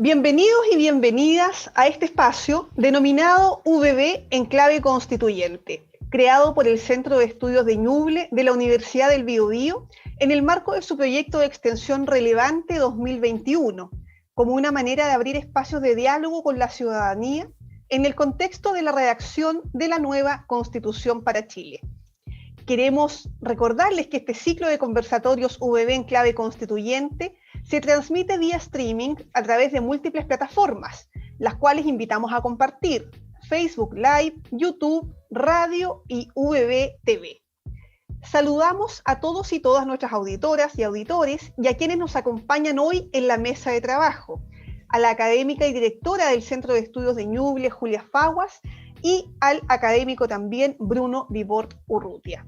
Bienvenidos y bienvenidas a este espacio denominado VB en Clave Constituyente, creado por el Centro de Estudios de Ñuble de la Universidad del Biobío en el marco de su proyecto de extensión relevante 2021, como una manera de abrir espacios de diálogo con la ciudadanía en el contexto de la redacción de la nueva Constitución para Chile. Queremos recordarles que este ciclo de conversatorios VB en Clave Constituyente se transmite vía streaming a través de múltiples plataformas, las cuales invitamos a compartir: Facebook Live, YouTube, radio y VB TV. Saludamos a todos y todas nuestras auditoras y auditores y a quienes nos acompañan hoy en la mesa de trabajo, a la académica y directora del Centro de Estudios de Ñuble, Julia Faguas, y al académico también Bruno Vibort Urrutia.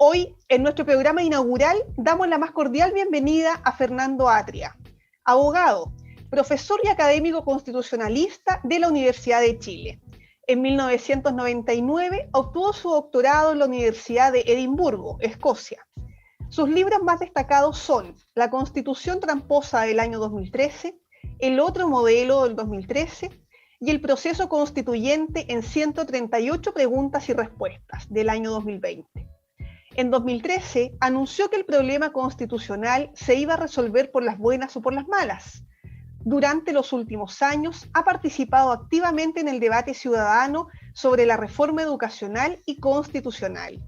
Hoy, en nuestro programa inaugural, damos la más cordial bienvenida a Fernando Atria, abogado, profesor y académico constitucionalista de la Universidad de Chile. En 1999 obtuvo su doctorado en la Universidad de Edimburgo, Escocia. Sus libros más destacados son La Constitución Tramposa del año 2013, El Otro Modelo del 2013 y El Proceso Constituyente en 138 preguntas y respuestas del año 2020. En 2013 anunció que el problema constitucional se iba a resolver por las buenas o por las malas. Durante los últimos años ha participado activamente en el debate ciudadano sobre la reforma educacional y constitucional.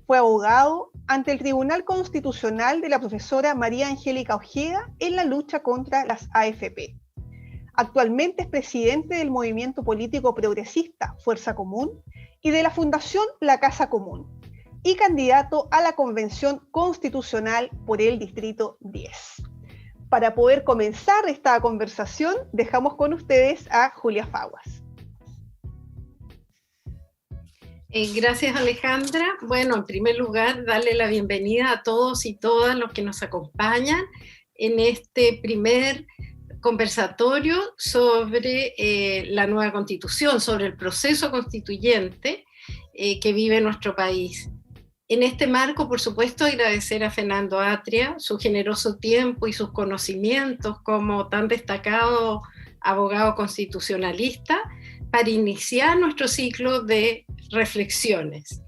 Fue abogado ante el Tribunal Constitucional de la profesora María Angélica Ojeda en la lucha contra las AFP. Actualmente es presidente del movimiento político progresista Fuerza Común y de la Fundación La Casa Común, y candidato a la Convención Constitucional por el Distrito 10. Para poder comenzar esta conversación, dejamos con ustedes a Julia Faguas. Gracias, Alejandra. Bueno, en primer lugar, darle la bienvenida a todos y todas los que nos acompañan en este primer conversatorio sobre la nueva Constitución, sobre el proceso constituyente que vive nuestro país. En este marco, por supuesto, agradecer a Fernando Atria su generoso tiempo y sus conocimientos como tan destacado abogado constitucionalista para iniciar nuestro ciclo de reflexiones.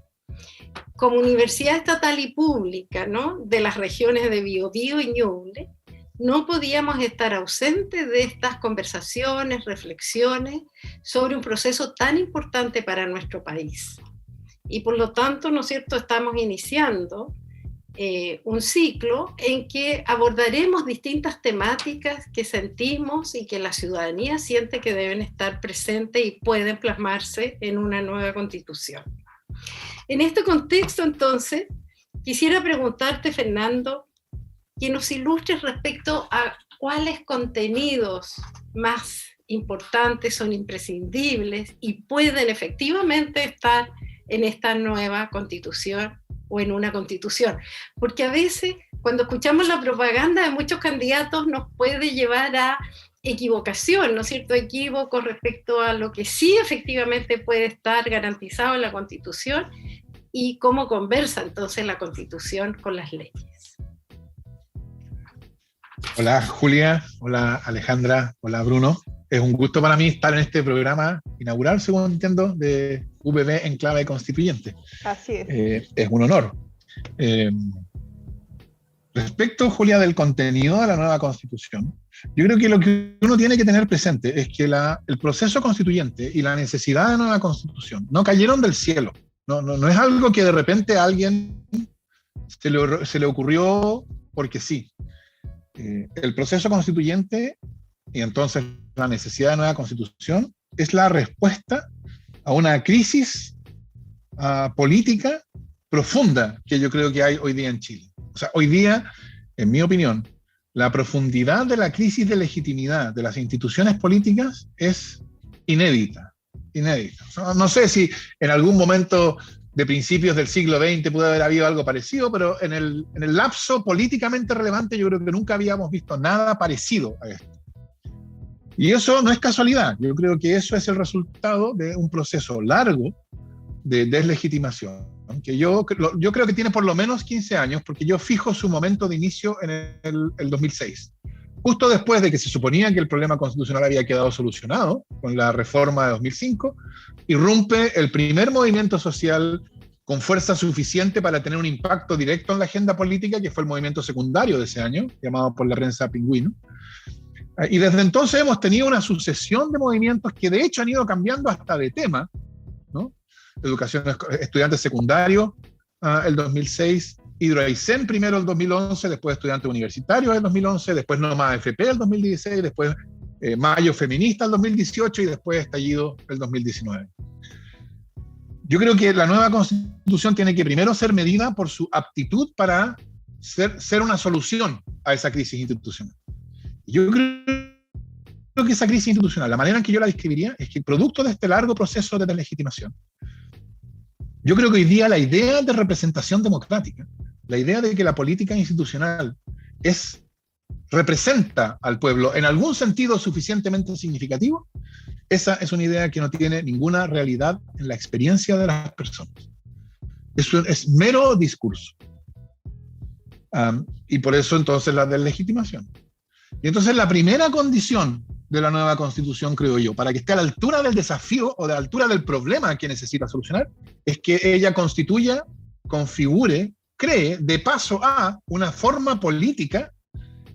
Como universidad estatal y pública, ¿no?, de las regiones de Biobío y Ñuble, no podíamos estar ausentes de estas conversaciones, reflexiones sobre un proceso tan importante para nuestro país. Y por lo tanto, ¿no es cierto?, estamos iniciando un ciclo en que abordaremos distintas temáticas que sentimos y que la ciudadanía siente que deben estar presentes y pueden plasmarse en una nueva constitución. En este contexto, entonces, quisiera preguntarte, Fernando, que nos ilustres respecto a cuáles contenidos más importantes son imprescindibles y pueden efectivamente estar en esta nueva constitución o en una constitución. Porque a veces, cuando escuchamos la propaganda de muchos candidatos, nos puede llevar a equivocación, ¿no es cierto?, equívocos respecto a lo que sí efectivamente puede estar garantizado en la constitución y cómo conversa entonces la constitución con las leyes. Hola Julia, hola Alejandra, hola Bruno. Es un gusto para mí estar en este programa inaugural, según entiendo, de VB en Clave Constituyente. Así es. Es un honor. Respecto, Julia, del contenido de la nueva Constitución, yo creo que lo que uno tiene que tener presente es que el proceso constituyente y la necesidad de nueva Constitución no cayeron del cielo. No es algo que de repente a alguien se le ocurrió porque sí. El proceso constituyente y entonces la necesidad de nueva constitución es la respuesta a una crisis política profunda que yo creo que hay hoy día en Chile. O sea, hoy día, en mi opinión, la profundidad de la crisis de legitimidad de las instituciones políticas es inédita. No sé si en algún momento de principios del siglo XX puede haber habido algo parecido, pero en el lapso políticamente relevante yo creo que nunca habíamos visto nada parecido a esto. Y eso no es casualidad, yo creo que eso es el resultado de un proceso largo de deslegitimación, que yo creo que tiene por lo menos 15 años, porque yo fijo su momento de inicio en el 2006. justo después de que se suponía que el problema constitucional había quedado solucionado con la reforma de 2005, irrumpe el primer movimiento social con fuerza suficiente para tener un impacto directo en la agenda política, que fue el movimiento secundario de ese año, llamado por la prensa Pingüino. Y desde entonces hemos tenido una sucesión de movimientos que de hecho han ido cambiando hasta de tema, ¿no? Educación, estudiantes secundarios, el 2006, Hidroaicén primero el 2011, después estudiantes universitarios el 2011, después Nomás AFP el 2016, después Mayo Feminista el 2018 y después Estallido el 2019. Yo creo que la nueva Constitución tiene que primero ser medida por su aptitud para ser una solución a esa crisis institucional. Yo creo que esa crisis institucional, la manera en que yo la describiría, es que producto de este largo proceso de deslegitimación, yo creo que hoy día la idea de representación democrática, la idea de que la política institucional representa al pueblo en algún sentido suficientemente significativo, esa es una idea que no tiene ninguna realidad en la experiencia de las personas. Eso es mero discurso. Y por eso entonces la deslegitimación. Y entonces la primera condición de la nueva Constitución, creo yo, para que esté a la altura del desafío o de la altura del problema que necesita solucionar, es que ella constituya, configure, cree de paso a una forma política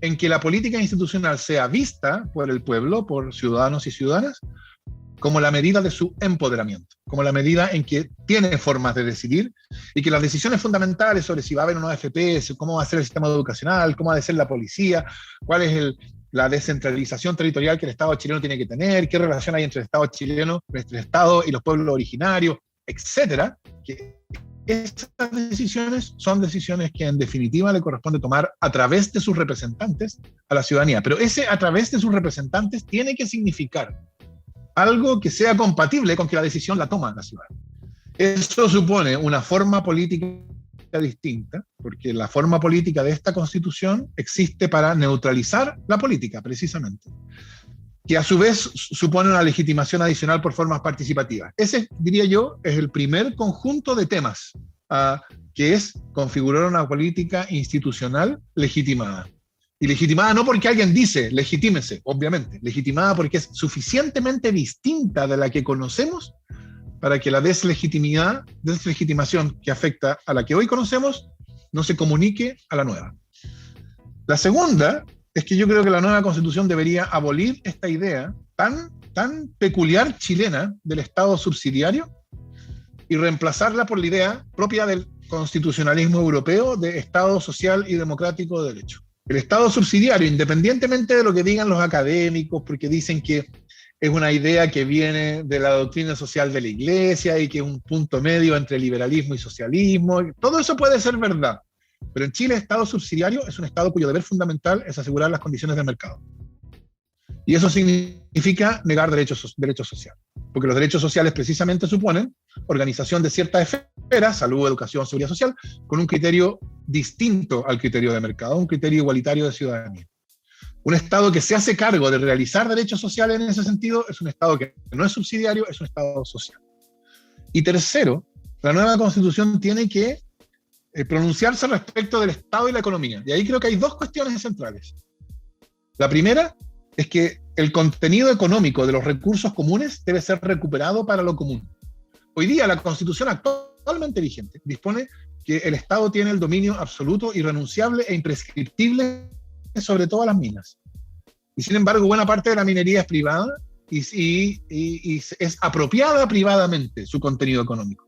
en que la política institucional sea vista por el pueblo, por ciudadanos y ciudadanas, como la medida de su empoderamiento, como la medida en que tiene formas de decidir y que las decisiones fundamentales sobre si va a haber una AFP, cómo va a ser el sistema educacional, cómo va a ser la policía, cuál es la descentralización territorial que el Estado chileno tiene que tener, qué relación hay entre el Estado chileno, entre el Estado y los pueblos originarios, etcétera, que esas decisiones son decisiones que en definitiva le corresponde tomar a través de sus representantes a la ciudadanía. Pero ese a través de sus representantes tiene que significar algo que sea compatible con que la decisión la toma la ciudad. Eso supone una forma política distinta, porque la forma política de esta Constitución existe para neutralizar la política, precisamente, que a su vez supone una legitimación adicional por formas participativas. Ese, diría yo, es el primer conjunto de temas, que es configurar una política institucional legitimada. Y legitimada no porque alguien dice, legitímese, obviamente, legitimada porque es suficientemente distinta de la que conocemos para que la deslegitimación que afecta a la que hoy conocemos no se comunique a la nueva. La segunda es que yo creo que la nueva Constitución debería abolir esta idea tan peculiar chilena del Estado subsidiario y reemplazarla por la idea propia del constitucionalismo europeo de Estado social y democrático de derecho. El Estado subsidiario, independientemente de lo que digan los académicos, porque dicen que es una idea que viene de la doctrina social de la Iglesia y que es un punto medio entre liberalismo y socialismo, todo eso puede ser verdad. Pero en Chile, el Estado subsidiario es un Estado cuyo deber fundamental es asegurar las condiciones del mercado. Y eso significa negar derechos sociales. Porque los derechos sociales precisamente suponen organización de ciertas esferas, salud, educación, seguridad social, con un criterio distinto al criterio de mercado, un criterio igualitario de ciudadanía. Un Estado que se hace cargo de realizar derechos sociales en ese sentido es un Estado que no es subsidiario, es un Estado social. Y tercero, la nueva Constitución tiene que pronunciarse respecto del Estado y la economía. Y ahí creo que hay dos cuestiones centrales. La primera es que el contenido económico de los recursos comunes debe ser recuperado para lo común. Hoy día la Constitución actualmente vigente dispone que el Estado tiene el dominio absoluto, irrenunciable e imprescriptible sobre todas las minas. Y sin embargo, buena parte de la minería es privada y es apropiada privadamente su contenido económico.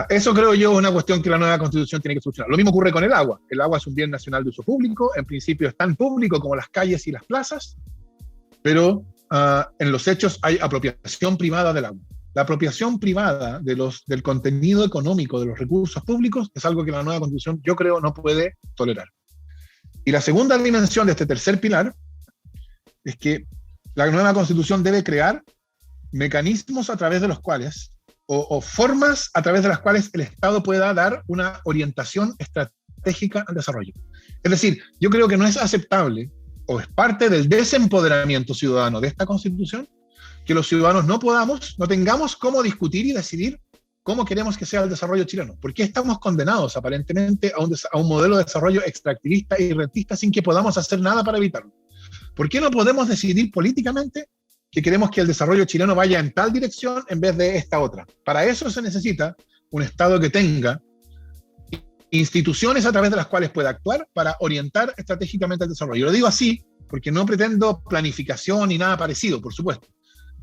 Eso creo yo es una cuestión que la nueva Constitución tiene que solucionar. Lo mismo ocurre con el agua. El agua es un bien nacional de uso público, en principio es tan público como las calles y las plazas, pero en los hechos hay apropiación privada del agua. La apropiación privada del contenido económico de los recursos públicos es algo que la nueva Constitución, yo creo, no puede tolerar. Y la segunda dimensión de este tercer pilar es que la nueva Constitución debe crear mecanismos a través de los cuales o formas a través de las cuales el Estado pueda dar una orientación estratégica al desarrollo. Es decir, yo creo que no es aceptable, o es parte del desempoderamiento ciudadano de esta Constitución, que los ciudadanos no tengamos cómo discutir y decidir cómo queremos que sea el desarrollo chileno. ¿Por qué estamos condenados aparentemente a un modelo de desarrollo extractivista y rentista sin que podamos hacer nada para evitarlo? ¿Por qué no podemos decidir políticamente que queremos que el desarrollo chileno vaya en tal dirección en vez de esta otra? Para eso se necesita un Estado que tenga instituciones a través de las cuales pueda actuar para orientar estratégicamente el desarrollo. Yo lo digo así porque no pretendo planificación ni nada parecido, por supuesto,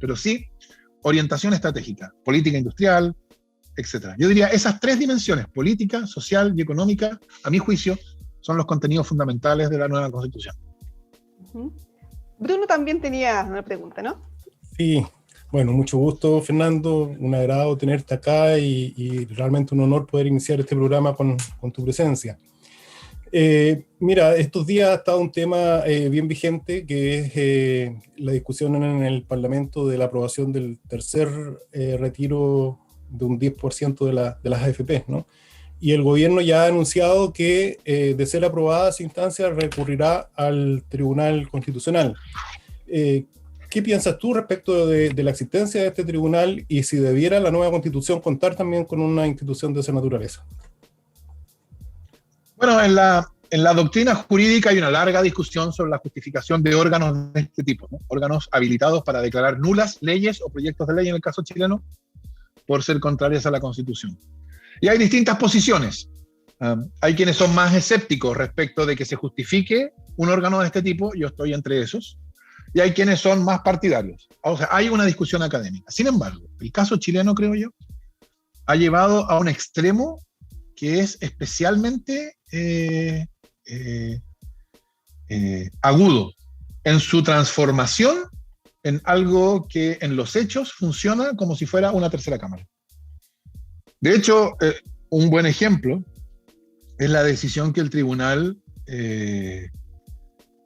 pero sí orientación estratégica, política industrial, etc. Yo diría esas tres dimensiones, política, social y económica, a mi juicio, son los contenidos fundamentales de la nueva Constitución. Bruno también tenía una pregunta, ¿no? Sí, bueno, mucho gusto, Fernando, un agrado tenerte acá y realmente un honor poder iniciar este programa con tu presencia. Mira, estos días ha estado un tema bien vigente, que es la discusión en el Parlamento de la aprobación del tercer retiro de un 10% de las AFP, ¿no? Y el gobierno ya ha anunciado que, de ser aprobada esa instancia, recurrirá al Tribunal Constitucional. ¿Qué piensas tú respecto de la existencia de este tribunal y si debiera la nueva Constitución contar también con una institución de esa naturaleza? Bueno, en la doctrina jurídica hay una larga discusión sobre la justificación de órganos de este tipo, ¿no? Órganos habilitados para declarar nulas leyes o proyectos de ley, en el caso chileno, por ser contrarias a la Constitución. Y hay distintas posiciones. Hay quienes son más escépticos respecto de que se justifique un órgano de este tipo, yo estoy entre esos, y hay quienes son más partidarios. O sea, hay una discusión académica. Sin embargo, el caso chileno, creo yo, ha llevado a un extremo que es especialmente agudo en su transformación en algo que en los hechos funciona como si fuera una tercera cámara. De hecho, un buen ejemplo es la decisión que el tribunal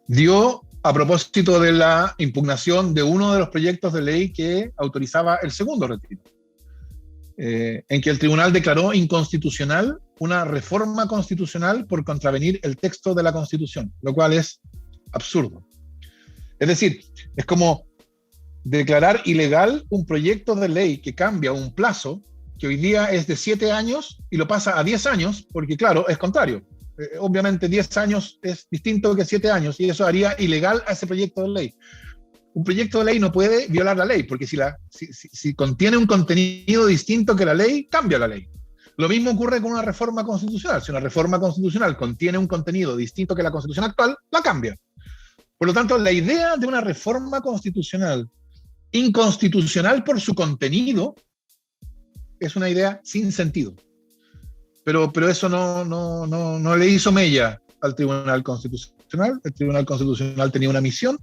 dio a propósito de la impugnación de uno de los proyectos de ley que autorizaba el segundo retiro, en que el tribunal declaró inconstitucional una reforma constitucional por contravenir el texto de la Constitución, lo cual es absurdo. Es decir, es como declarar ilegal un proyecto de ley que cambia un plazo que hoy día es de 7 años y lo pasa a 10 años, porque claro, es contrario. Obviamente 10 años es distinto que 7 años y eso haría ilegal a ese proyecto de ley. Un proyecto de ley no puede violar la ley, porque si contiene un contenido distinto que la ley, cambia la ley. Lo mismo ocurre con una reforma constitucional. Si una reforma constitucional contiene un contenido distinto que la Constitución actual, la cambia. Por lo tanto, la idea de una reforma constitucional inconstitucional por su contenido es una idea sin sentido. Pero eso no le hizo mella al Tribunal Constitucional. El Tribunal Constitucional tenía una misión.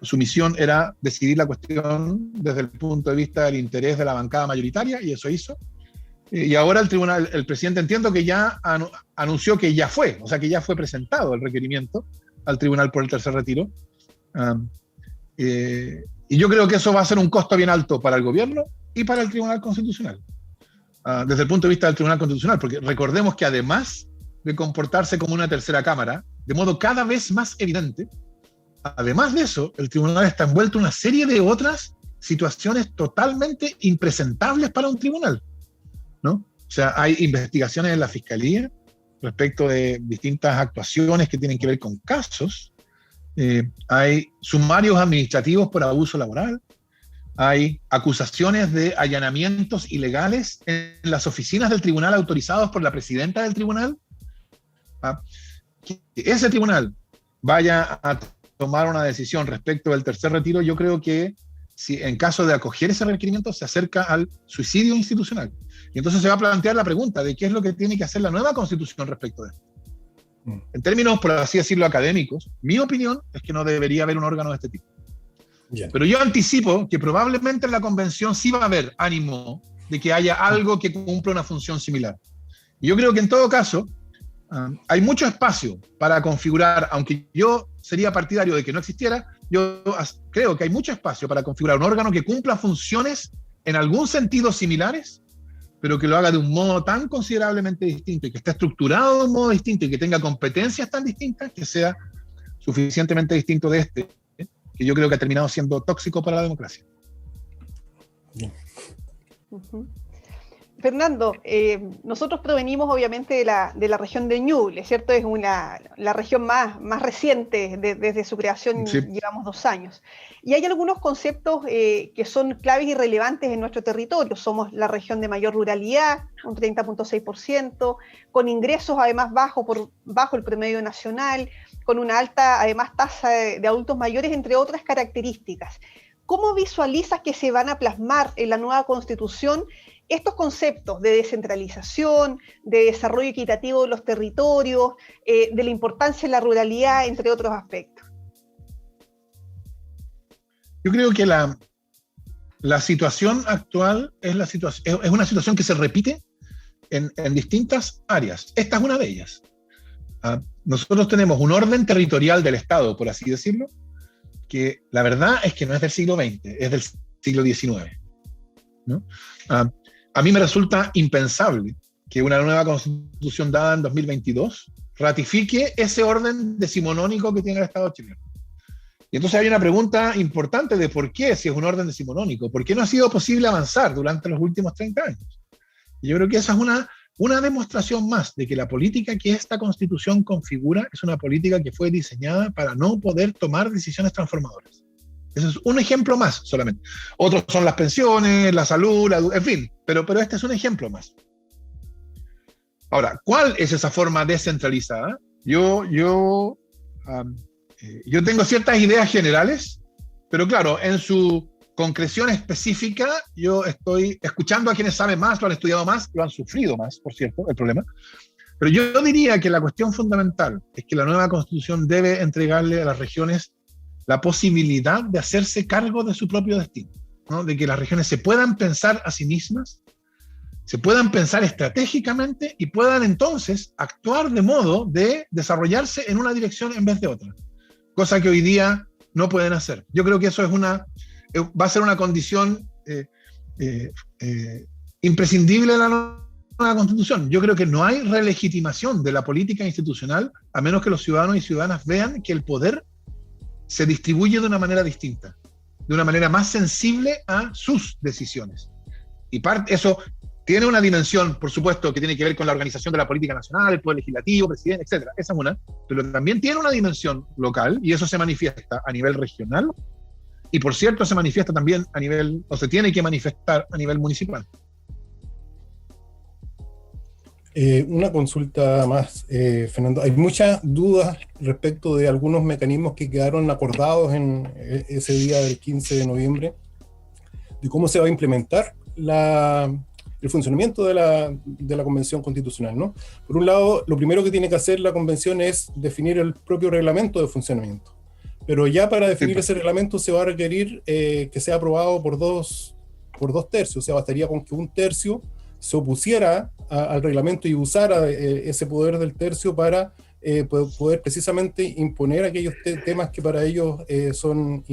Su misión era decidir la cuestión desde el punto de vista del interés de la bancada mayoritaria, y eso hizo. Y ahora el presidente, entiendo que ya anunció que ya fue, o sea que ya fue presentado el requerimiento al tribunal por el tercer retiro. Y yo creo que eso va a ser un costo bien alto para el gobierno y para el Tribunal Constitucional. Desde el punto de vista del Tribunal Constitucional, porque recordemos que además de comportarse como una tercera cámara, de modo cada vez más evidente, además de eso, el tribunal está envuelto en una serie de otras situaciones totalmente impresentables para un tribunal, ¿no? O sea, hay investigaciones en la Fiscalía respecto de distintas actuaciones que tienen que ver con casos, hay sumarios administrativos por abuso laboral, hay acusaciones de allanamientos ilegales en las oficinas del tribunal autorizados por la presidenta del tribunal. Que ese tribunal vaya a tomar una decisión respecto del tercer retiro, yo creo que si en caso de acoger ese requerimiento se acerca al suicidio institucional. Y entonces se va a plantear la pregunta de qué es lo que tiene que hacer la nueva Constitución respecto de esto. En términos, por así decirlo, académicos, mi opinión es que no debería haber un órgano de este tipo. Yeah. Pero yo anticipo que probablemente en la convención sí va a haber ánimo de que haya algo que cumpla una función similar. Y yo creo que en todo caso hay mucho espacio para configurar, aunque yo sería partidario de que no existiera, yo creo que hay mucho espacio para configurar un órgano que cumpla funciones en algún sentido similares, pero que lo haga de un modo tan considerablemente distinto y que esté estructurado de un modo distinto y que tenga competencias tan distintas que sea suficientemente distinto de este, que yo creo que ha terminado siendo tóxico para la democracia. Bien. Fernando, nosotros provenimos obviamente de la región de Ñuble, ¿cierto? Es la región más reciente desde su creación, Sí. llevamos 2 años. Y hay algunos conceptos que son claves y relevantes en nuestro territorio. Somos la región de mayor ruralidad, un 30.6%, con ingresos además bajo el promedio nacional, con una alta además tasa de adultos mayores, entre otras características. ¿Cómo visualizas que se van a plasmar en la nueva Constitución estos conceptos de descentralización, de desarrollo equitativo de los territorios, de la importancia de la ruralidad, entre otros aspectos? Yo creo que la situación actual es una situación que se repite en distintas áreas. Esta es una de ellas. Nosotros tenemos un orden territorial del Estado, por así decirlo, que la verdad es que no es del siglo XX, es del siglo XIX, ¿no? A mí me resulta impensable que una nueva constitución dada en 2022 ratifique ese orden decimonónico que tiene el Estado chileno. Y entonces hay una pregunta importante de por qué, si es un orden decimonónico, ¿por qué no ha sido posible avanzar durante los últimos 30 años? Y yo creo que esa es una demostración más de que la política que esta constitución configura es una política que fue diseñada para no poder tomar decisiones transformadoras. Ese es un ejemplo más solamente. Otros son las pensiones, la salud, en fin, pero este es un ejemplo más. Ahora, ¿cuál es esa forma descentralizada? Yo tengo ciertas ideas generales, pero claro, en su concreción específica, yo estoy escuchando a quienes saben más, lo han estudiado más, lo han sufrido más, por cierto, el problema. Pero yo diría que la cuestión fundamental es que la nueva constitución debe entregarle a las regiones la posibilidad de hacerse cargo de su propio destino, ¿no? De que las regiones se puedan pensar a sí mismas, se puedan pensar estratégicamente y puedan entonces actuar de modo de desarrollarse en una dirección en vez de otra, cosa que hoy día no pueden hacer. Yo creo que eso va a ser una condición imprescindible de la nueva constitución. Yo creo que no hay relegitimación de la política institucional a menos que los ciudadanos y ciudadanas vean que el poder se distribuye de una manera distinta, de una manera más sensible a sus decisiones. Y eso tiene una dimensión, por supuesto, que tiene que ver con la organización de la política nacional, el poder legislativo, presidente, etc. Esa es una, pero también tiene una dimensión local y eso se manifiesta a nivel regional y, por cierto, se manifiesta también a nivel, o se tiene que manifestar a nivel municipal. Una consulta más, Fernando. Hay muchas dudas respecto de algunos mecanismos que quedaron acordados en ese día del 15 de noviembre, de cómo se va a implementar el funcionamiento de la Convención Constitucional, ¿no? Por un lado, lo primero que tiene que hacer la Convención es definir el propio reglamento de funcionamiento, pero ya para definir ese reglamento se va a requerir que sea aprobado por dos tercios, o sea, bastaría con que un tercio se opusiera al reglamento y usara ese poder del tercio para poder precisamente imponer aquellos temas que para ellos son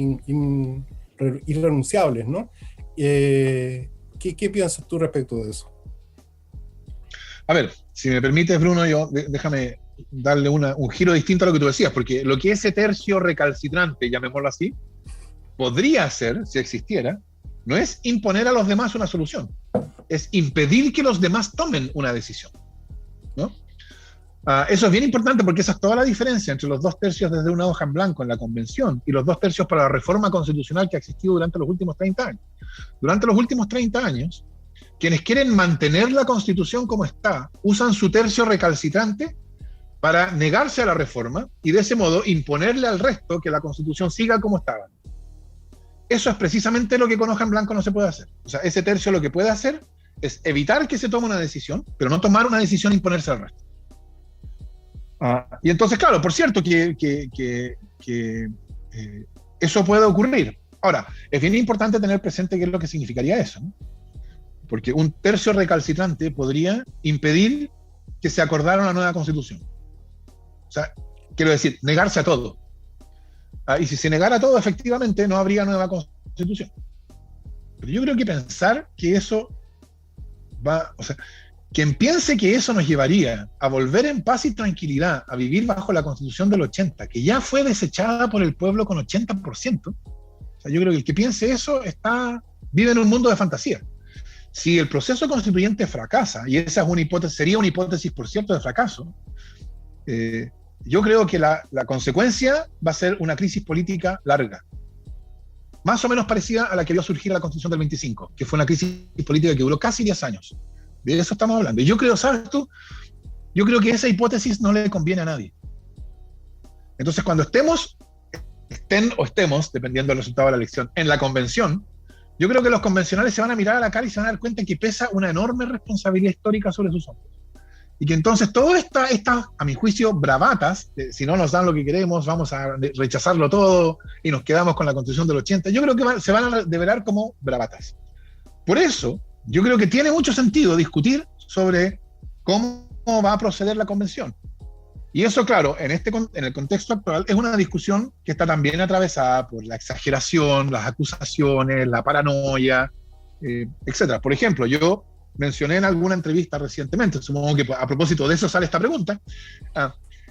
irrenunciables, ¿no? ¿Qué piensas tú respecto de eso? A ver, si me permites, Bruno, déjame darle un giro distinto a lo que tú decías, porque lo que ese tercio recalcitrante, llamémoslo así, podría hacer, si existiera, no es imponer a los demás una solución, es impedir que los demás tomen una decisión, ¿no? Eso es bien importante porque esa es toda la diferencia entre los 2 tercios desde una hoja en blanco en la Convención y los 2 tercios para la reforma constitucional que ha existido durante los últimos 30 años. Durante los últimos 30 años, quienes quieren mantener la Constitución como está, usan su tercio recalcitrante para negarse a la reforma y de ese modo imponerle al resto que la Constitución siga como estaba. Eso es precisamente lo que con hoja en blanco no se puede hacer. O sea, ese tercio lo que puede hacer es evitar que se tome una decisión, pero no tomar una decisión e imponerse al resto. Y entonces, claro, por cierto que eso puede ocurrir. Ahora, es bien importante tener presente qué es lo que significaría eso, ¿no? Porque un tercio recalcitrante podría impedir que se acordara una nueva constitución. O sea, quiero decir, negarse a todo. Y si se negara todo, efectivamente, no habría nueva constitución. Pero yo creo que pensar que eso va, o sea, quien piense que eso nos llevaría a volver en paz y tranquilidad, a vivir bajo la Constitución del 80, que ya fue desechada por el pueblo con 80%, o sea, yo creo que el que piense eso vive en un mundo de fantasía. Si el proceso constituyente fracasa, y esa es una hipótesis, sería una hipótesis, por cierto, de fracaso, yo creo que la consecuencia va a ser una crisis política larga, más o menos parecida a la que vio surgir la Constitución del 25, que fue una crisis política que duró casi 10 años. De eso estamos hablando. Y yo creo, ¿sabes tú? Yo creo que esa hipótesis no le conviene a nadie. Entonces, cuando estemos, dependiendo del resultado de la elección, en la convención, yo creo que los convencionales se van a mirar a la cara y se van a dar cuenta que pesa una enorme responsabilidad histórica sobre sus hombros. Y que entonces todas estas, a mi juicio, bravatas, si no nos dan lo que queremos, vamos a rechazarlo todo y nos quedamos con la Constitución del 80, yo creo que se van a develar como bravatas. Por eso, yo creo que tiene mucho sentido discutir sobre cómo va a proceder la convención. Y eso, claro, en el contexto actual, es una discusión que está también atravesada por la exageración, las acusaciones, la paranoia, etc. Por ejemplo, yo mencioné en alguna entrevista recientemente, supongo que a propósito de eso sale esta pregunta,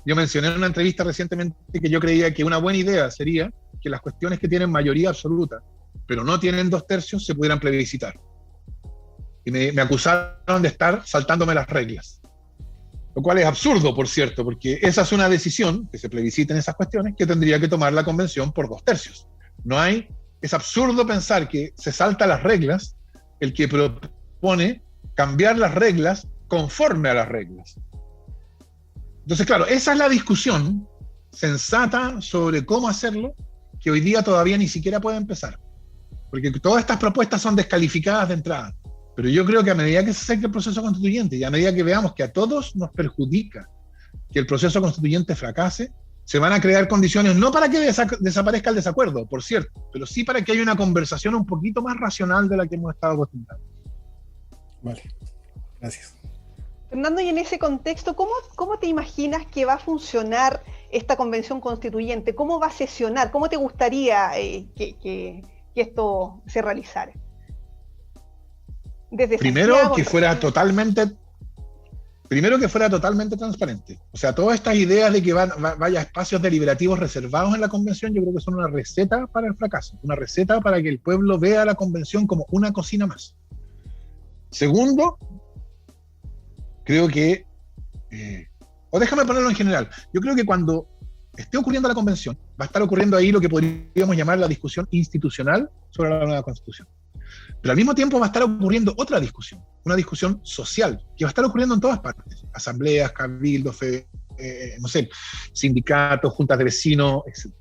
yo mencioné en una entrevista recientemente que yo creía que una buena idea sería que las cuestiones que tienen mayoría absoluta, pero no tienen 2/3, se pudieran plebiscitar. Y me acusaron de estar saltándome las reglas. Lo cual es absurdo, por cierto, porque esa es una decisión, que se plebisciten esas cuestiones, que tendría que tomar la convención por 2/3. Es absurdo pensar que se salta las reglas el que propone cambiar las reglas conforme a las reglas. Entonces, claro, esa es la discusión sensata sobre cómo hacerlo, que hoy día todavía ni siquiera puede empezar. Porque todas estas propuestas son descalificadas de entrada. Pero yo creo que a medida que se acerque el proceso constituyente y a medida que veamos que a todos nos perjudica que el proceso constituyente fracase, se van a crear condiciones no para que desaparezca el desacuerdo, por cierto, pero sí para que haya una conversación un poquito más racional de la que hemos estado acostumbrados. Vale, gracias. Fernando, y en ese contexto, ¿cómo te imaginas que va a funcionar esta convención constituyente? ¿Cómo va a sesionar? ¿Cómo te gustaría que esto se realizara? Primero que fuera totalmente transparente. O sea, todas estas ideas de que vaya espacios deliberativos reservados en la convención, yo creo que son una receta para el fracaso, una receta para que el pueblo vea a la convención como una cocina más. Segundo, creo que, o déjame ponerlo en general, yo creo que cuando esté ocurriendo la convención, va a estar ocurriendo ahí lo que podríamos llamar la discusión institucional sobre la nueva Constitución. Pero al mismo tiempo va a estar ocurriendo otra discusión, una discusión social, que va a estar ocurriendo en todas partes, asambleas, cabildos, no sé, sindicatos, juntas de vecinos, etc.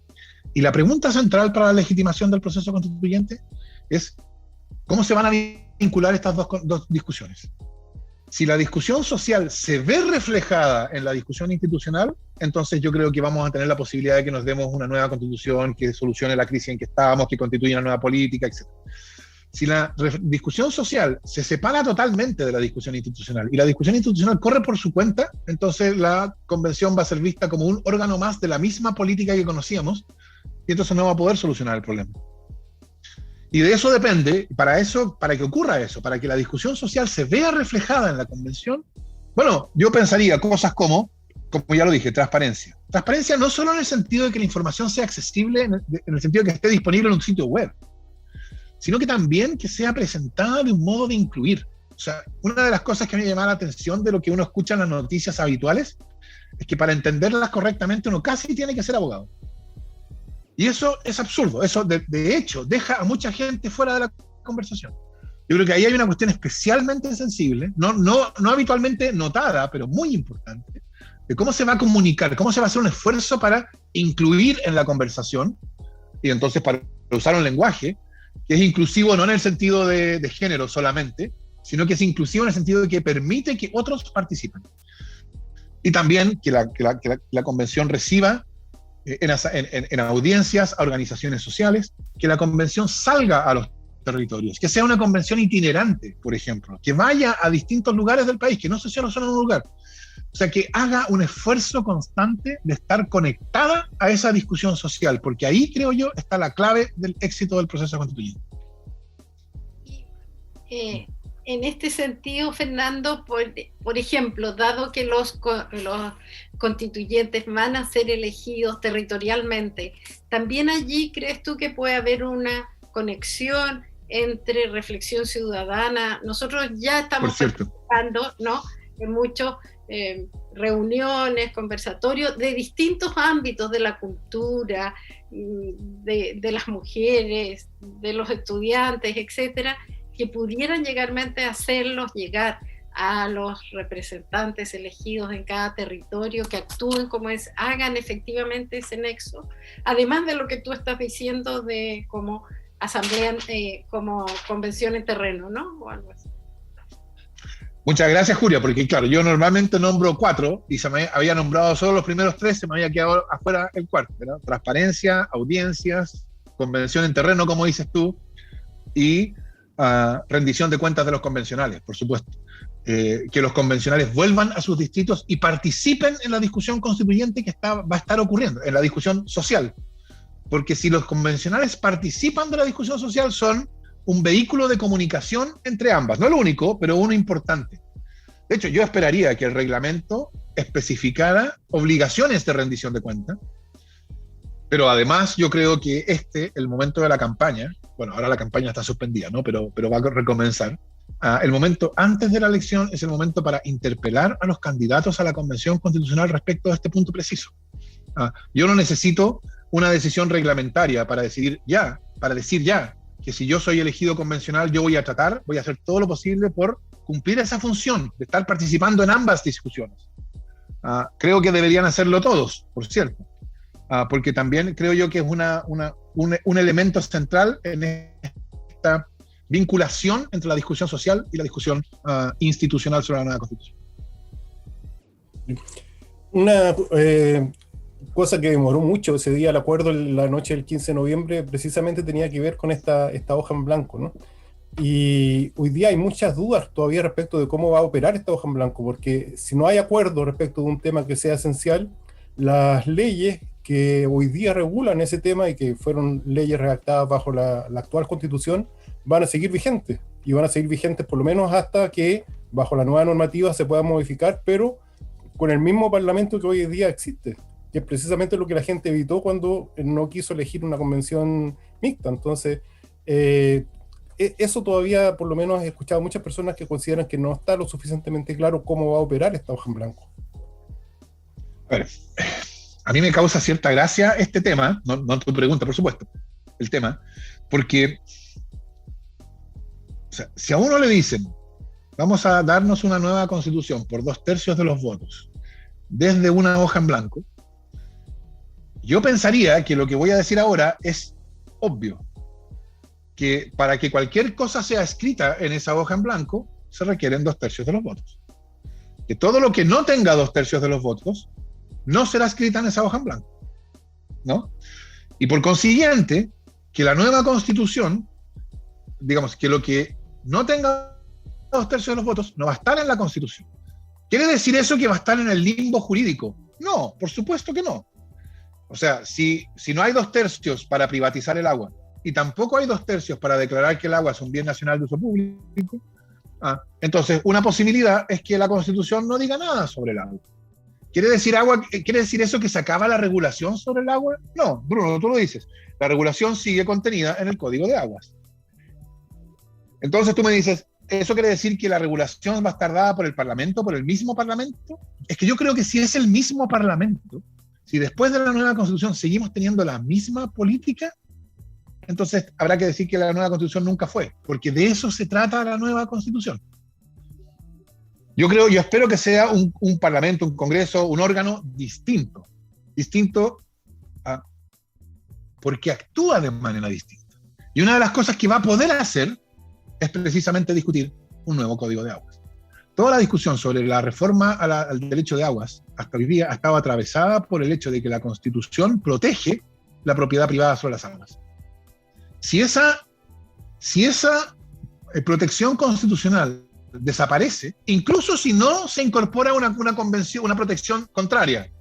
Y la pregunta central para la legitimación del proceso constituyente es ¿cómo se van a vincular estas dos discusiones? Si la discusión social se ve reflejada en la discusión institucional, entonces yo creo que vamos a tener la posibilidad de que nos demos una nueva constitución que solucione la crisis en que estamos, que constituya una nueva política, etc. Si la discusión social se separa totalmente de la discusión institucional y la discusión institucional corre por su cuenta, entonces la convención va a ser vista como un órgano más de la misma política que conocíamos y entonces no va a poder solucionar el problema. Y de eso depende, para que ocurra eso, para que la discusión social se vea reflejada en la convención, bueno, yo pensaría cosas como ya lo dije, transparencia. Transparencia no solo en el sentido de que la información sea accesible, en el sentido de que esté disponible en un sitio web, sino que también que sea presentada de un modo de incluir. O sea, una de las cosas que a mí me llama la atención de lo que uno escucha en las noticias habituales es que para entenderlas correctamente uno casi tiene que ser abogado. Y eso es absurdo. Eso, de hecho, deja a mucha gente fuera de la conversación. Yo creo que ahí hay una cuestión especialmente sensible, no habitualmente notada, pero muy importante, de cómo se va a comunicar, cómo se va a hacer un esfuerzo para incluir en la conversación, y entonces para usar un lenguaje que es inclusivo no en el sentido de género solamente, sino que es inclusivo en el sentido de que permite que otros participen. Y también que la convención reciba en audiencias a organizaciones sociales, que la convención salga a los territorios, que sea una convención itinerante, por ejemplo, que vaya a distintos lugares del país, que no se cierre solo en un lugar. O sea, que haga un esfuerzo constante de estar conectada a esa discusión social, porque ahí, creo yo, está la clave del éxito del proceso constituyente. En este sentido, Fernando, por ejemplo, dado que los constituyentes van a ser elegidos territorialmente, ¿también allí crees tú que puede haber una conexión entre reflexión ciudadana. Nosotros ya estamos participando, ¿no?, en muchas reuniones, conversatorios de distintos ámbitos de la cultura, de las mujeres, de los estudiantes, etcétera, que pudieran hacerlos llegar a los representantes elegidos en cada territorio, que actúen hagan efectivamente ese nexo, además de lo que tú estás diciendo de como asamblea, como convención en terreno, ¿no? O algo así. Muchas gracias, Julia, porque claro, yo normalmente nombro 4 y se me había nombrado solo los primeros 3, se me había quedado afuera el cuarto, ¿verdad? Transparencia, audiencias, convención en terreno, como dices tú, y rendición de cuentas de los convencionales, por supuesto. Que los convencionales vuelvan a sus distritos y participen en la discusión constituyente que va a estar ocurriendo, en la discusión social. Porque si los convencionales participan de la discusión social, son un vehículo de comunicación entre ambas. No el único, pero uno importante. De hecho, yo esperaría que el reglamento especificara obligaciones de rendición de cuentas, pero además yo creo que el momento de la campaña, bueno, ahora la campaña está suspendida, ¿no? Pero va a recomenzar. El momento antes de la elección es el momento para interpelar a los candidatos a la Convención Constitucional respecto a este punto preciso. Yo no necesito una decisión reglamentaria para decir ya, que si yo soy elegido convencional, yo voy a hacer todo lo posible por cumplir esa función de estar participando en ambas discusiones. Creo que deberían hacerlo todos, por cierto, porque también creo yo que es un elemento central en esta vinculación entre la discusión social y la discusión institucional sobre la nueva Constitución. Una cosa que demoró mucho ese día, el acuerdo la noche del 15 de noviembre, precisamente tenía que ver con esta hoja en blanco, ¿no? Y hoy día hay muchas dudas todavía respecto de cómo va a operar esta hoja en blanco, porque si no hay acuerdo respecto de un tema que sea esencial, las leyes que hoy día regulan ese tema y que fueron leyes redactadas bajo la actual Constitución van a seguir vigentes, y van a seguir vigentes por lo menos hasta que bajo la nueva normativa se pueda modificar, pero con el mismo Parlamento que hoy día existe, que es precisamente lo que la gente evitó cuando no quiso elegir una convención mixta. Entonces, eso todavía, por lo menos he escuchado muchas personas que consideran que no está lo suficientemente claro cómo va a operar esta hoja en blanco. A ver, a mí me causa cierta gracia este tema, no tu pregunta, por supuesto, el tema, porque o sea, si a uno le dicen, vamos a darnos una nueva constitución por 2/3 de los votos, desde una hoja en blanco, yo pensaría que lo que voy a decir ahora es obvio, que para que cualquier cosa sea escrita en esa hoja en blanco, se requieren 2/3 de los votos. Que todo lo que no tenga 2/3 de los votos, no será escrita en esa hoja en blanco, ¿no? Y por consiguiente, que la nueva Constitución, digamos, que lo que no tenga 2/3 de los votos, no va a estar en la Constitución. ¿Quiere decir eso que va a estar en el limbo jurídico? No, por supuesto que no. O sea, si no hay 2/3 para privatizar el agua, y tampoco hay 2/3 para declarar que el agua es un bien nacional de uso público, entonces una posibilidad es que la Constitución no diga nada sobre el agua. ¿Quiere decir eso que se acaba la regulación sobre el agua? No, Bruno, tú lo dices. La regulación sigue contenida en el Código de Aguas. Entonces tú me dices, ¿eso quiere decir que la regulación va a estar dada por el Parlamento, por el mismo Parlamento? Es que yo creo que si es el mismo Parlamento, si después de la nueva Constitución seguimos teniendo la misma política, entonces habrá que decir que la nueva Constitución nunca fue, porque de eso se trata la nueva Constitución. Yo espero que sea un Parlamento, un Congreso, un órgano distinto, porque actúa de manera distinta. Y una de las cosas que va a poder hacer es precisamente discutir un nuevo Código de Aguas. Toda la discusión sobre la reforma al derecho de aguas hasta hoy día ha estado atravesada por el hecho de que la Constitución protege la propiedad privada sobre las aguas. Si esa protección constitucional desaparece, incluso si no se incorpora una convención, una protección contraria,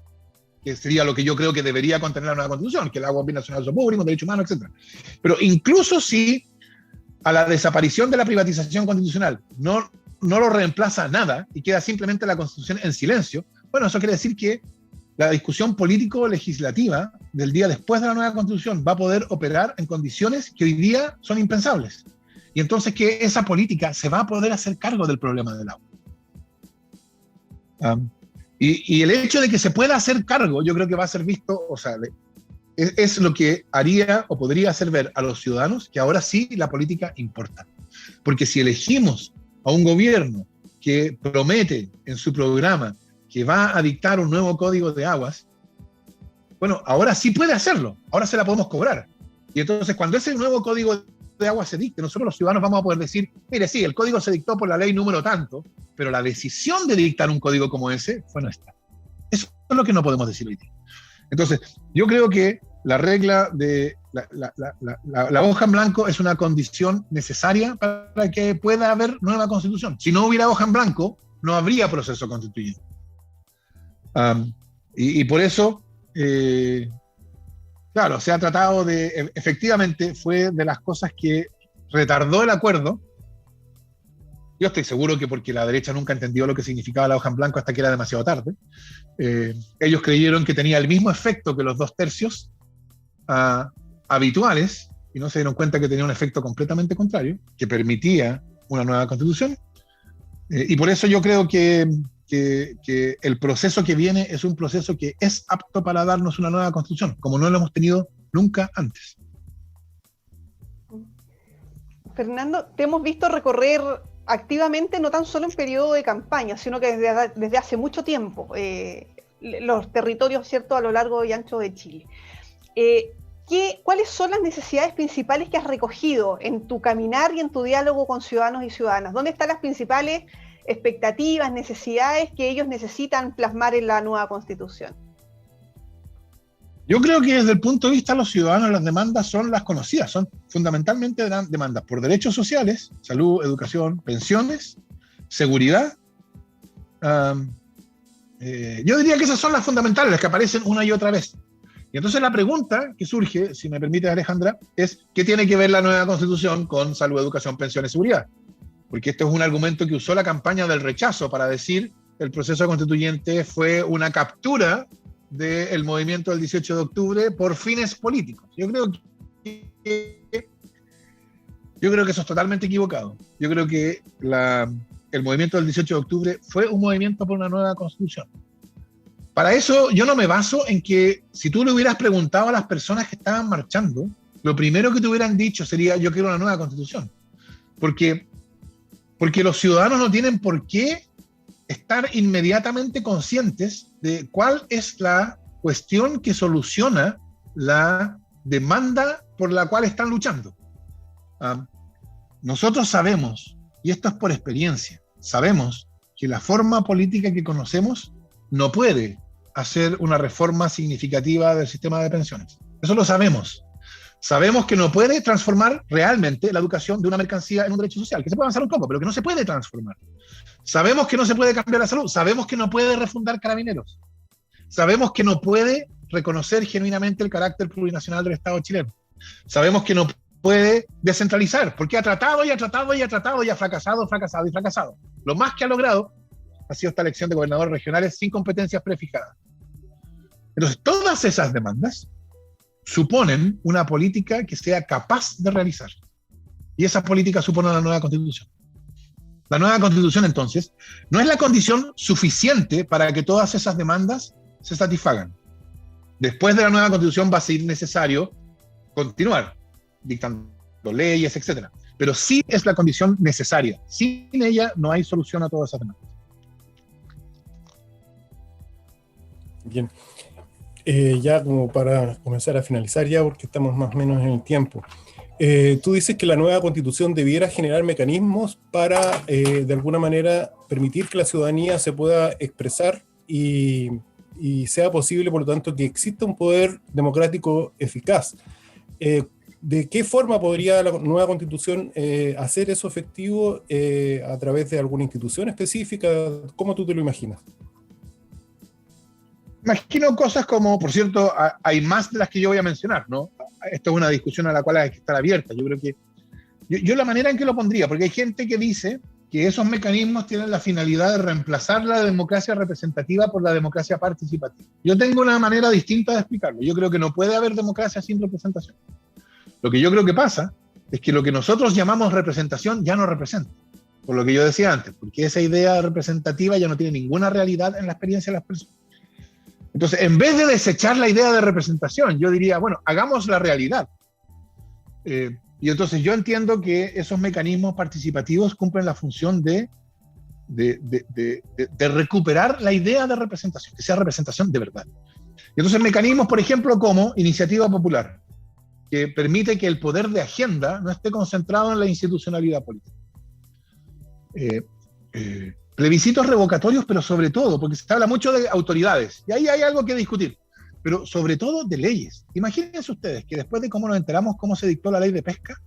que sería lo que yo creo que debería contener la nueva Constitución, que el agua es bien nacional de uso público, un derecho humano, etc. Pero incluso si a la desaparición de la privatización constitucional no lo reemplaza nada y queda simplemente la Constitución en silencio, bueno, eso quiere decir que la discusión político-legislativa del día después de la nueva Constitución va a poder operar en condiciones que hoy día son impensables. y entonces que esa política se va a poder hacer cargo del problema del agua. Y el hecho de que se pueda hacer cargo, yo creo que va a ser visto, o sea, es lo que haría o podría hacer ver a los ciudadanos que ahora sí la política importa. Porque si elegimos a un gobierno que promete en su programa que va a dictar un nuevo código de aguas, bueno, ahora sí puede hacerlo, ahora se la podemos cobrar. Y entonces cuando ese nuevo código de aguas se dicte, nosotros los ciudadanos vamos a poder decir, mire, sí, el código se dictó por la ley número tanto, pero la decisión de dictar un código como ese fue nuestra. Eso es lo que no podemos decir hoy día. Entonces, yo creo que la regla de la hoja en blanco es una condición necesaria para que pueda haber nueva constitución. Si no hubiera hoja en blanco, no habría proceso constituyente. Y por eso, claro, se ha tratado de, efectivamente, fue de las cosas que retardó el acuerdo. Yo estoy seguro que porque la derecha nunca entendió lo que significaba la hoja en blanco hasta que era demasiado tarde. Ellos creyeron que tenía el mismo efecto que los 2/3 habituales, y no se dieron cuenta que tenía un efecto completamente contrario, que permitía una nueva constitución. Y por eso yo creo que el proceso que viene es un proceso que es apto para darnos una nueva constitución, como no lo hemos tenido nunca antes. Fernando, te hemos visto recorrer activamente, no tan solo en periodo de campaña, sino que desde hace mucho tiempo, los territorios, ¿cierto?, a lo largo y ancho de Chile. ¿Cuáles son las necesidades principales que has recogido en tu caminar y en tu diálogo con ciudadanos y ciudadanas? ¿Dónde están las principales expectativas, necesidades que ellos necesitan plasmar en la nueva Constitución? Yo creo que desde el punto de vista de los ciudadanos las demandas son las conocidas, son fundamentalmente demandas por derechos sociales, salud, educación, pensiones, seguridad. Yo diría que esas son las fundamentales, las que aparecen una y otra vez. Y entonces la pregunta que surge, si me permite Alejandra, es ¿qué tiene que ver la nueva Constitución con salud, educación, pensiones, seguridad? Porque este es un argumento que usó la campaña del rechazo para decir que el proceso constituyente fue una captura del movimiento del 18 de octubre por fines políticos. Yo creo que eso es totalmente equivocado. Yo creo que el movimiento del 18 de octubre fue un movimiento por una nueva constitución. Para eso yo no me baso en que si tú le hubieras preguntado a las personas que estaban marchando, lo primero que te hubieran dicho sería yo quiero una nueva constitución. Porque los ciudadanos no tienen por qué estar inmediatamente conscientes de cuál es la cuestión que soluciona la demanda por la cual están luchando. Nosotros sabemos, y esto es por experiencia, sabemos que la forma política que conocemos no puede hacer una reforma significativa del sistema de pensiones. Eso lo sabemos. Sabemos que no puede transformar realmente la educación de una mercancía en un derecho social, que se puede avanzar un poco, pero que no se puede transformar. Sabemos que no se puede cambiar la salud, sabemos que no puede refundar Carabineros, sabemos que no puede reconocer genuinamente el carácter plurinacional del Estado chileno, sabemos que no puede descentralizar, porque ha tratado y ha tratado y ha tratado y ha fracasado, fracasado y fracasado. Lo más que ha logrado ha sido esta elección de gobernadores regionales sin competencias prefijadas. Entonces, todas esas demandas suponen una política que sea capaz de realizar. Y esa política supone una nueva constitución. La nueva constitución, entonces, no es la condición suficiente para que todas esas demandas se satisfagan. Después de la nueva constitución va a ser necesario continuar dictando leyes, etc. Pero sí es la condición necesaria. Sin ella no hay solución a todas esas demandas. Bien. Ya como para comenzar a finalizar ya, porque estamos más o menos en el tiempo. Tú dices que la nueva constitución debiera generar mecanismos para, de alguna manera, permitir que la ciudadanía se pueda expresar y sea posible, por lo tanto, que exista un poder democrático eficaz. ¿De qué forma podría la nueva constitución hacer eso efectivo a través de alguna institución específica? ¿Cómo tú te lo imaginas? Imagino cosas como, por cierto, hay más de las que yo voy a mencionar, ¿no? Esto es una discusión a la cual hay que estar abierta. Yo creo que yo la manera en que lo pondría, porque hay gente que dice que esos mecanismos tienen la finalidad de reemplazar la democracia representativa por la democracia participativa. Yo tengo una manera distinta de explicarlo. Yo creo que no puede haber democracia sin representación. Lo que yo creo que pasa es que lo que nosotros llamamos representación ya no representa, por lo que yo decía antes, porque esa idea representativa ya no tiene ninguna realidad en la experiencia de las personas. Entonces, en vez de desechar la idea de representación, yo diría, bueno, hagamos la realidad. Y entonces yo entiendo que esos mecanismos participativos cumplen la función de recuperar la idea de representación, que sea representación de verdad. Y entonces mecanismos, por ejemplo, como iniciativa popular, que permite que el poder de agenda no esté concentrado en la institucionalidad política. Plebiscitos revocatorios, pero sobre todo, porque se habla mucho de autoridades, y ahí hay algo que discutir, pero sobre todo de leyes. Imagínense ustedes que después de cómo nos enteramos cómo se dictó la ley de pesca,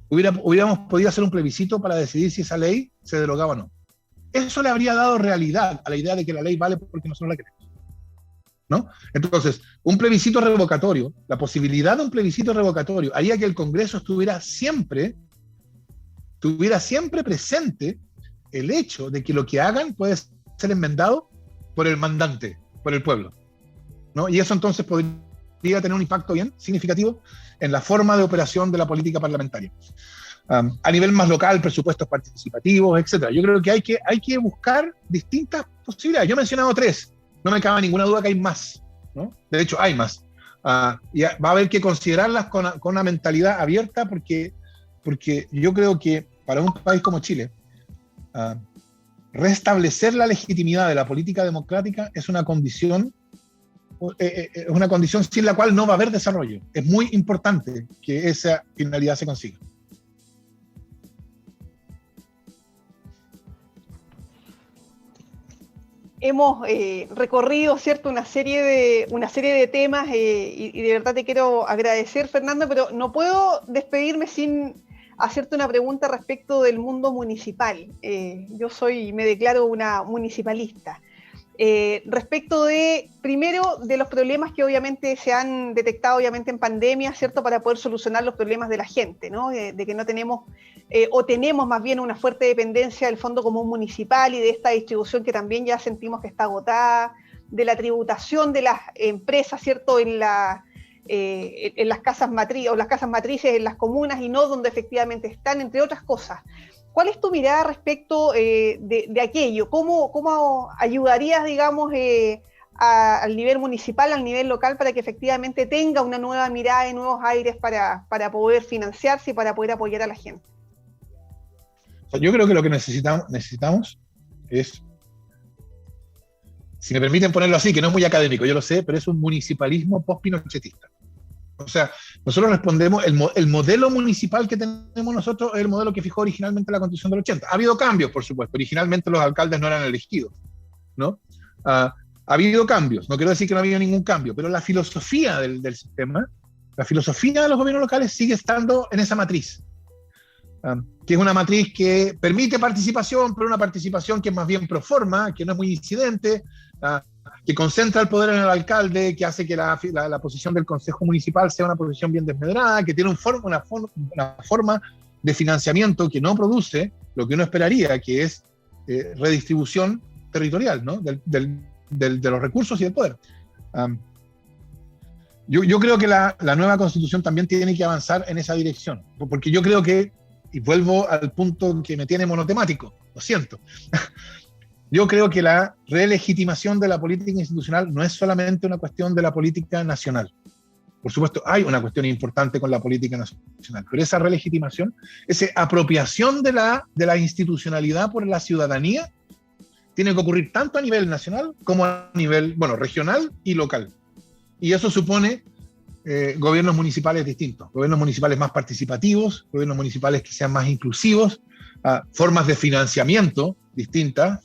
hubiéramos podido hacer un plebiscito para decidir si esa ley se derogaba o no. Eso le habría dado realidad a la idea de que la ley vale porque nosotros la queremos, ¿no? Entonces, un plebiscito revocatorio, la posibilidad de un plebiscito revocatorio haría que el Congreso tuviera siempre presente el hecho de que lo que hagan puede ser enmendado por el mandante, por el pueblo, ¿no? Y eso entonces podría tener un impacto bien significativo en la forma de operación de la política parlamentaria. A nivel más local, presupuestos participativos, etc. Yo creo que hay que buscar distintas posibilidades. Yo he mencionado 3, no me cabe ninguna duda que hay más, ¿no? De hecho, hay más. Y va a haber que considerarlas con una mentalidad abierta porque yo creo que para un país como Chile, restablecer la legitimidad de la política democrática es una condición sin la cual no va a haber desarrollo. Es muy importante que esa finalidad se consiga. Hemos recorrido, ¿cierto?, una serie de temas y de verdad te quiero agradecer, Fernando, pero no puedo despedirme sin hacerte una pregunta respecto del mundo municipal. Yo me declaro una municipalista. Respecto primero, de los problemas que obviamente se han detectado obviamente en pandemia, ¿cierto?, para poder solucionar los problemas de la gente, ¿no? De que no tenemos, o tenemos más bien una fuerte dependencia del Fondo Común Municipal y de esta distribución que también ya sentimos que está agotada, de la tributación de las empresas, ¿cierto?, en las casas matrices, o las casas matrices en las comunas y no donde efectivamente están, entre otras cosas. ¿Cuál es tu mirada respecto de aquello? ¿Cómo ayudarías, digamos, al nivel municipal, al nivel local, para que efectivamente tenga una nueva mirada y nuevos aires para poder financiarse y para poder apoyar a la gente? Yo creo que lo que necesitamos es, si me permiten ponerlo así, que no es muy académico, yo lo sé, pero es un municipalismo post-pinochetista. O sea, nosotros respondemos, el modelo municipal que tenemos nosotros es el modelo que fijó originalmente la Constitución del 80. Ha habido cambios, por supuesto. Originalmente los alcaldes no eran elegidos, ¿no? Ha habido cambios, no quiero decir que no ha habido ningún cambio, pero la filosofía del sistema, la filosofía de los gobiernos locales sigue estando en esa matriz, que es una matriz que permite participación, pero una participación que es más bien pro forma, que no es muy incidente, que concentra el poder en el alcalde, que hace que la posición del Consejo Municipal sea una posición bien desmedrada, que tiene una forma de financiamiento que no produce lo que uno esperaría, que es redistribución territorial, ¿no?, de los recursos y del poder. Yo creo que la nueva Constitución también tiene que avanzar en esa dirección, porque yo creo que, y vuelvo al punto que me tiene monotemático, lo siento, yo creo que la relegitimación de la política institucional no es solamente una cuestión de la política nacional. Por supuesto, hay una cuestión importante con la política nacional, pero esa relegitimación, esa apropiación de la institucionalidad por la ciudadanía, tiene que ocurrir tanto a nivel nacional como a nivel, regional y local. Y eso supone gobiernos municipales distintos, gobiernos municipales más participativos, gobiernos municipales que sean más inclusivos, formas de financiamiento distintas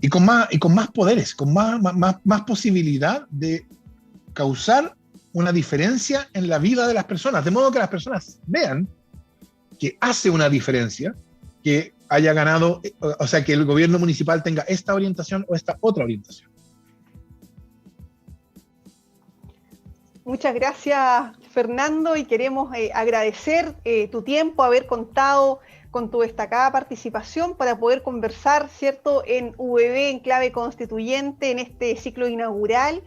y con más poderes, con más posibilidad de causar una diferencia en la vida de las personas, de modo que las personas vean que hace una diferencia que haya ganado, o sea, que el gobierno municipal tenga esta orientación o esta otra orientación. Muchas gracias, Fernando, y queremos agradecer tu tiempo, haber contado con tu destacada participación para poder conversar, ¿cierto?, en VB, en clave constituyente, en este ciclo inaugural,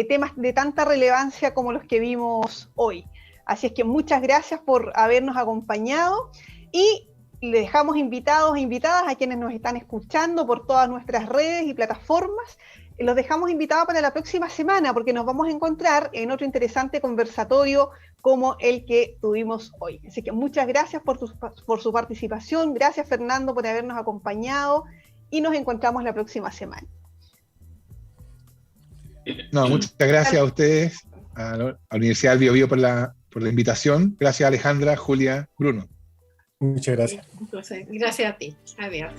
temas de tanta relevancia como los que vimos hoy. Así es que muchas gracias por habernos acompañado y le dejamos invitados e invitadas a quienes nos están escuchando por todas nuestras redes y plataformas. Los dejamos invitados para la próxima semana porque nos vamos a encontrar en otro interesante conversatorio como el que tuvimos hoy. Así que muchas gracias por su participación. Gracias, Fernando, por habernos acompañado y nos encontramos la próxima semana. No, muchas gracias a ustedes, a la Universidad del Biobío por la invitación. Gracias, Alejandra, Julia, Bruno. Muchas gracias. Entonces, gracias a ti. Adiós.